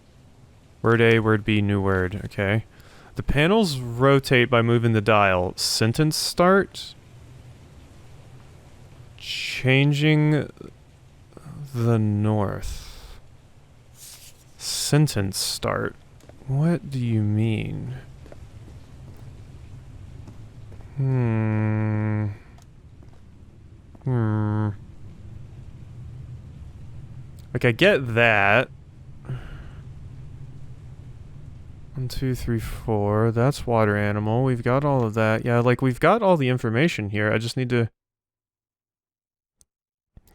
[SPEAKER 1] Word A, word B, new word. Okay. The panels rotate by moving the dial. Sentence start? Changing the north. Sentence start. What do you mean? Like, I get that. 1, 2, 3, 4. That's water animal. We've got all of that. Yeah, like, we've got all the information here. I just need to...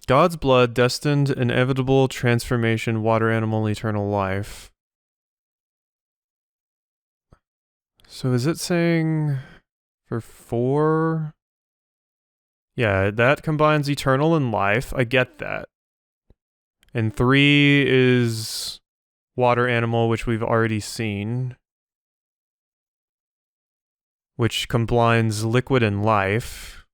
[SPEAKER 1] God's blood, destined, inevitable transformation, water animal, eternal life. So is it saying... For 4... Yeah, that combines eternal and life. I get that. And 3 is water animal, which we've already seen. which combines liquid and life.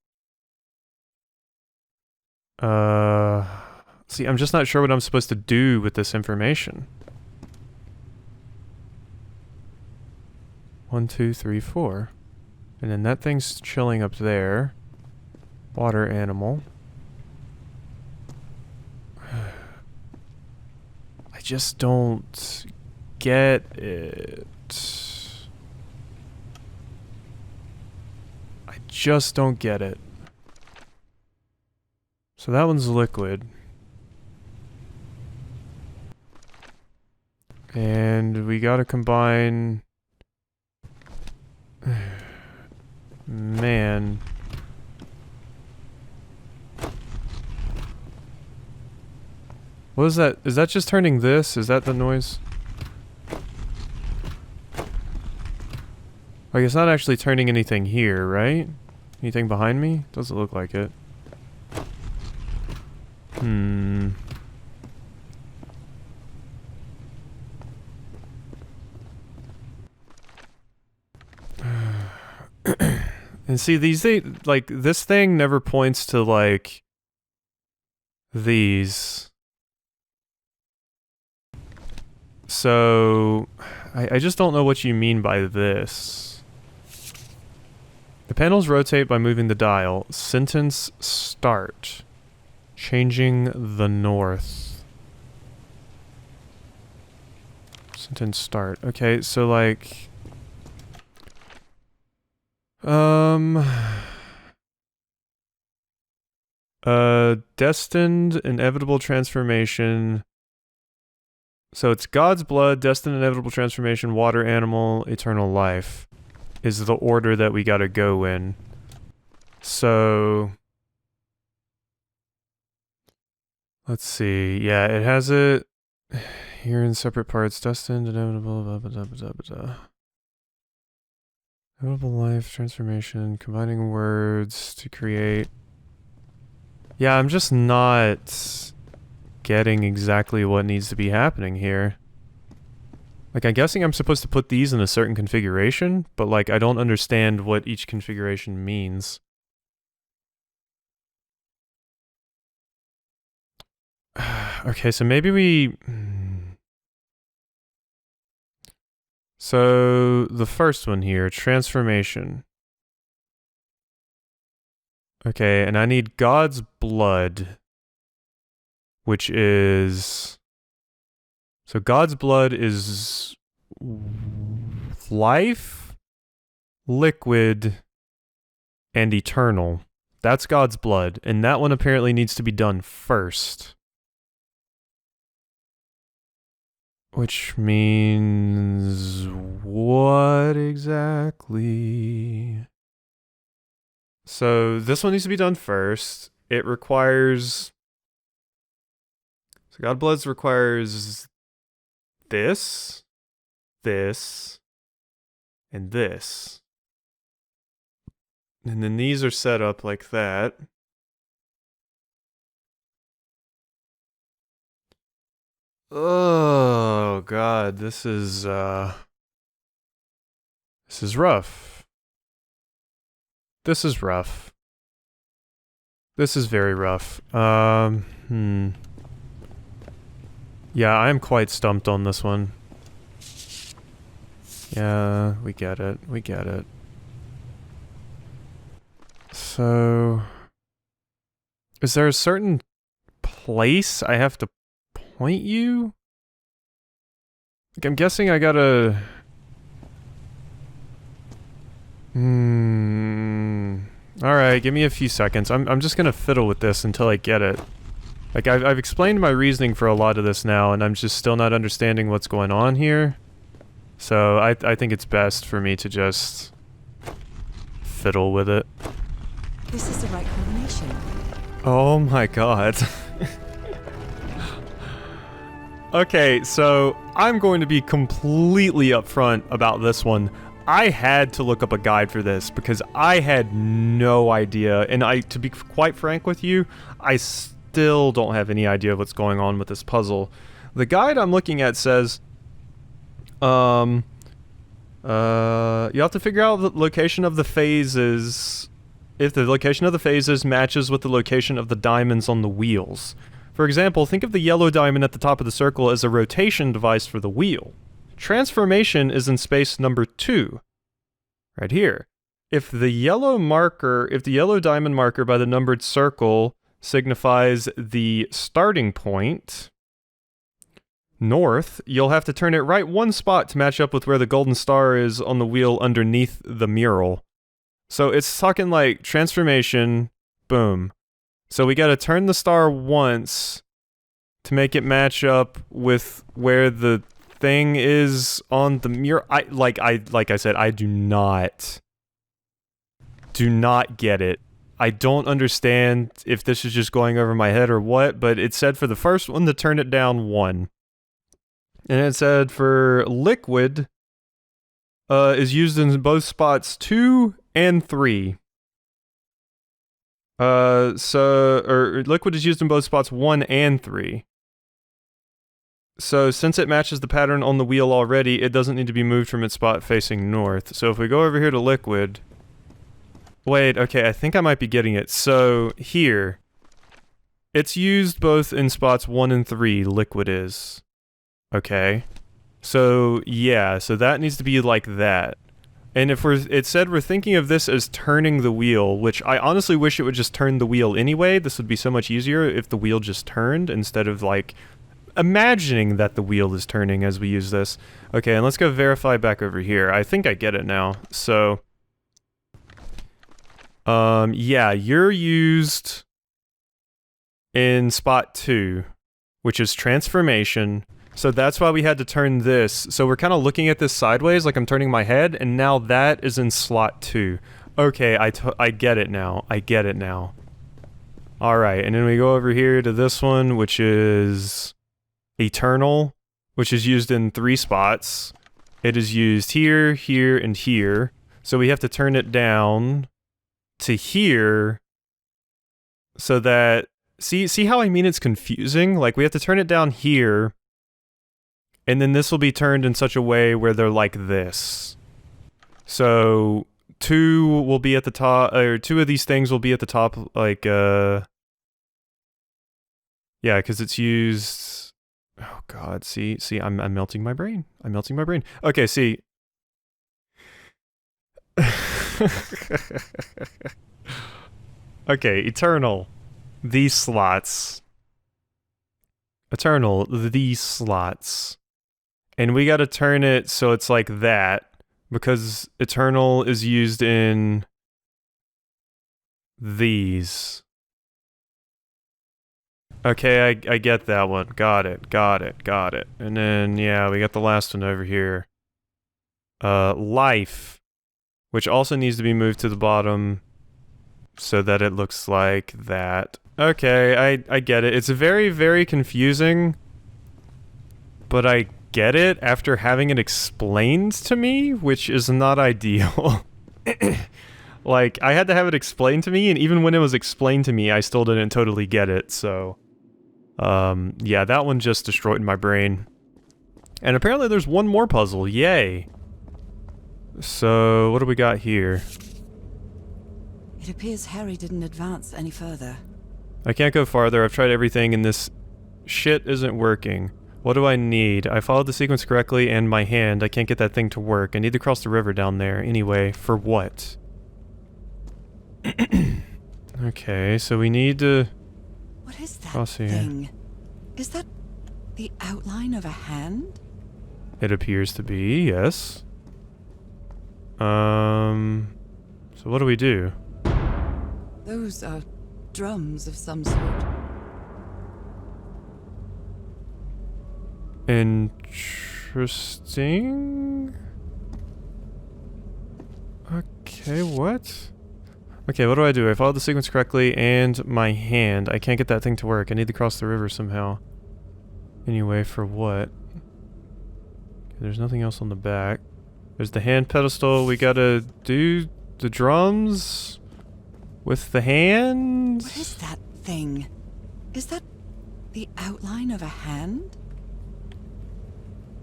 [SPEAKER 1] See, I'm just not sure what I'm supposed to do with this information. 1, 2, 3, 4. And then that thing's chilling up there. Water animal. I just don't get it. I just don't get it. So that one's liquid. And we gotta combine... Man. What is that? Is that just turning this? Is that the noise? Like, it's not actually turning anything here, right? Anything behind me? Doesn't look like it. And see, like, this thing never points to, like, these. So, I just don't know what you mean by this. The panels rotate by moving the dial. Sentence start. Changing the north. Sentence start. Okay, so, like... destined inevitable transformation. So it's God's blood, destined inevitable transformation, water animal, eternal life is the order that we gotta go in. So let's see. Yeah, it has it here in separate parts. Destined, inevitable, blah, blah, blah, blah, blah, blah. Inevitable life, transformation, combining words to create. Yeah, I'm just not getting exactly what needs to be happening here. Like, I'm guessing I'm supposed to put these in a certain configuration, but, like, I don't understand what each configuration means. Okay, so maybe we... So, the first one here, transformation. Okay, and I need God's blood, which is... So God's blood is life, liquid, and eternal. That's God's blood, and that one apparently needs to be done first. Which means what exactly? So this one needs to be done first. It requires... So God Bloods requires this, this, and this. And then these are set up like that. Oh God, this is rough. This is rough. This is very rough. Yeah, I'm quite stumped on this one. Yeah, we get it. We get it. So... Is there a certain place I have to point you? Like, I'm guessing I gotta... Alright, give me a few seconds. I'm just gonna fiddle with this until I get it. Like, I've explained my reasoning for a lot of this now, and I'm just still not understanding what's going on here. So, I think it's best for me to just... fiddle with it.
[SPEAKER 7] This is the right combination.
[SPEAKER 1] Oh my god. Okay, so I'm going to be completely upfront about this one. I had to look up a guide for this because I had no idea, and to be quite frank with you, I still don't have any idea what's going on with this puzzle. The guide I'm looking at says, You have to figure out the location of the phases. If the location of the phases matches with the location of the diamonds on the wheels. For example, think of the yellow diamond at the top of the circle as a rotation device for the wheel. Transformation is in space number 2. Right here. If the yellow diamond marker by the numbered circle signifies the starting point, north, you'll have to turn it right one spot to match up with where the golden star is on the wheel underneath the mural. So it's talking like transformation, boom. So we gotta turn the star once to make it match up with where the thing is on the mural. Like I said, I do not get it. I don't understand if this is just going over my head or what, but it said for the first one to turn it down 1. And it said for liquid is used in both spots 2 and 3. Liquid is used in both spots 1 and 3. So since it matches the pattern on the wheel already, it doesn't need to be moved from its spot facing north. So if we go over here to liquid... Wait, okay, I think I might be getting it. So here, it's used both in spots 1 and 3, liquid is. Okay. So yeah, so that needs to be like that. And if it said we're thinking of this as turning the wheel, which I honestly wish it would just turn the wheel anyway. This would be so much easier if the wheel just turned instead of like imagining that the wheel is turning as we use this. Okay, and let's go verify back over here. I think I get it now. So, yeah, you're used in spot 2, which is transformation. So that's why we had to turn this. So we're kind of looking at this sideways, like I'm turning my head, and now that is in slot 2. Okay, I get it now. I get it now. Alright, and then we go over here to this one, which is eternal, which is used in 3 spots. It is used here, here, and here. So we have to turn it down to here so that... See how I mean it's confusing? Like, we have to turn it down here, and then this will be turned in such a way where they're like this. So 2 will be at the top, or 2 of these things will be at the top, like, yeah, because it's used... Oh god, see, I'm melting my brain. I'm melting my brain. Okay, see. Okay, eternal. These slots. Eternal, these slots. And we gotta turn it so it's like that, because eternal is used in these. Okay, I get that one. Got it. And then, yeah, we got the last one over here. Life, which also needs to be moved to the bottom so that it looks like that. Okay, I get it. It's very, very confusing, but I get it after having it explained to me, which is not ideal. Like, I had to have it explained to me, and even when it was explained to me, I still didn't totally get it, so... yeah, that one just destroyed my brain. And apparently there's one more puzzle, yay! So, what do we got here?
[SPEAKER 7] It appears Harry didn't advance any further.
[SPEAKER 1] I can't go farther, I've tried everything and this shit isn't working. What do I need? I followed the sequence correctly and my hand, I can't get that thing to work. I need to cross the river down there. Anyway, for what? Okay, so we need to...
[SPEAKER 7] What is that
[SPEAKER 1] cross here.
[SPEAKER 7] thing? Is that the outline of a hand?
[SPEAKER 1] It appears to be, yes. So what do we do?
[SPEAKER 7] Those are drums of some sort.
[SPEAKER 1] Interesting. Okay, what? Okay, what do? I followed the sequence correctly and my hand. I can't get that thing to work. I need to cross the river somehow. Anyway, for what? Okay, there's nothing else on the back. There's the hand pedestal. We gotta do the drums with the hand.
[SPEAKER 7] What is that thing? Is that the outline of a hand?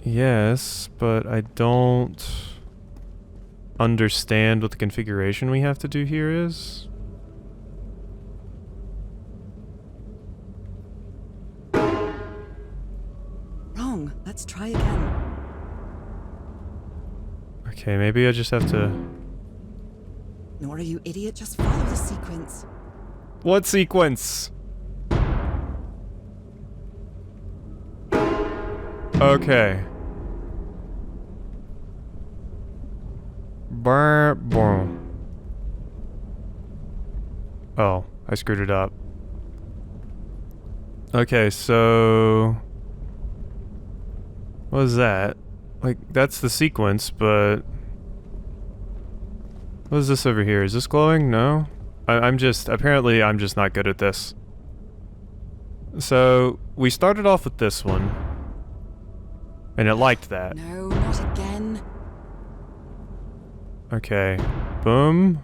[SPEAKER 1] Yes, but I don't... understand what the configuration we have to do here is.
[SPEAKER 7] Wrong. Let's try again.
[SPEAKER 1] Okay, maybe I just have to...
[SPEAKER 7] Norah, you idiot, just follow the sequence.
[SPEAKER 1] What sequence? Okay. Boom. Oh, I screwed it up. Okay, so... What is that? Like, that's the sequence, but... What is this over here? Is this glowing? No? Apparently I'm just not good at this. So, we started off with this one. And it liked that.
[SPEAKER 7] No, not again.
[SPEAKER 1] Okay. Boom.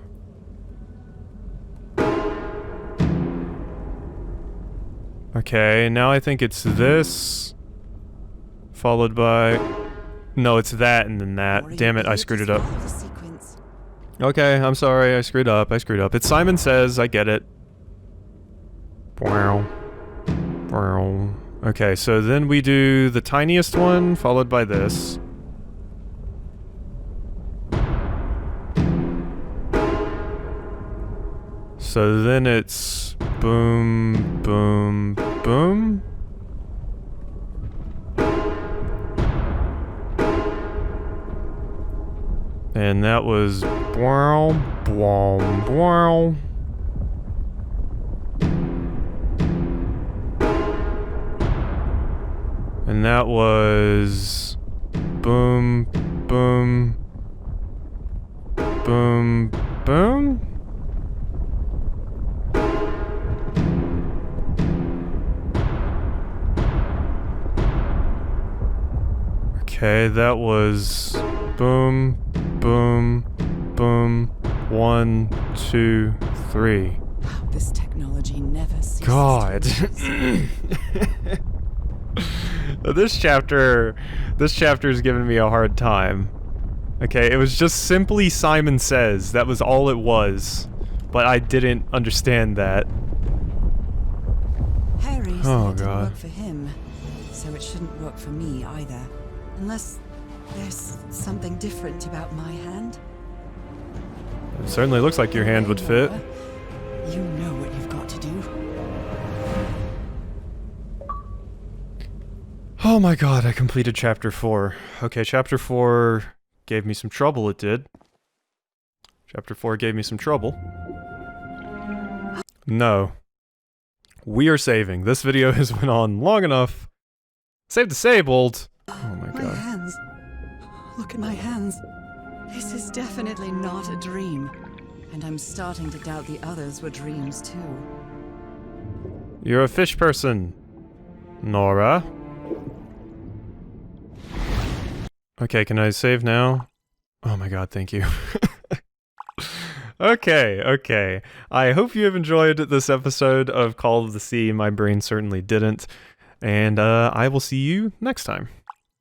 [SPEAKER 1] Okay, now I think it's this. Followed by... No, it's that and then that. Damn it, I screwed it up. Okay, I'm sorry, I screwed up. It's Simon Says, I get it. Wow. Wow. Okay, so then we do the tiniest one, followed by this. So then it's boom, boom, boom. And that was wow, wow, wow. And that was boom, boom, boom, boom. Okay, that was boom, boom, boom, 1, 2, 3.
[SPEAKER 7] Wow, this technology never ceases.
[SPEAKER 1] God. This chapter is giving me a hard time. Okay, it was just simply Simon Says. That was all it was. But I didn't understand that.
[SPEAKER 7] Harry said
[SPEAKER 1] Oh,
[SPEAKER 7] it didn't
[SPEAKER 1] God.
[SPEAKER 7] work for him, so it shouldn't work for me either. Unless there's something different about my hand.
[SPEAKER 1] It certainly looks like your hand would fit.
[SPEAKER 7] You know what you've got to do.
[SPEAKER 1] Oh my god, I completed chapter 4. Okay, chapter 4 gave me some trouble, it did. Chapter 4 gave me some trouble. No. We are saving. This video has went on long enough. Save disabled. Oh my
[SPEAKER 7] My
[SPEAKER 1] god.
[SPEAKER 7] hands. Look at my hands. This is definitely not a dream. And I'm starting to doubt the others were dreams too.
[SPEAKER 1] You're a fish person, Norah. Okay, can I save now? Oh my god, thank you. Okay. I hope you have enjoyed this episode of Call of the Sea. My brain certainly didn't. And I will see you next time.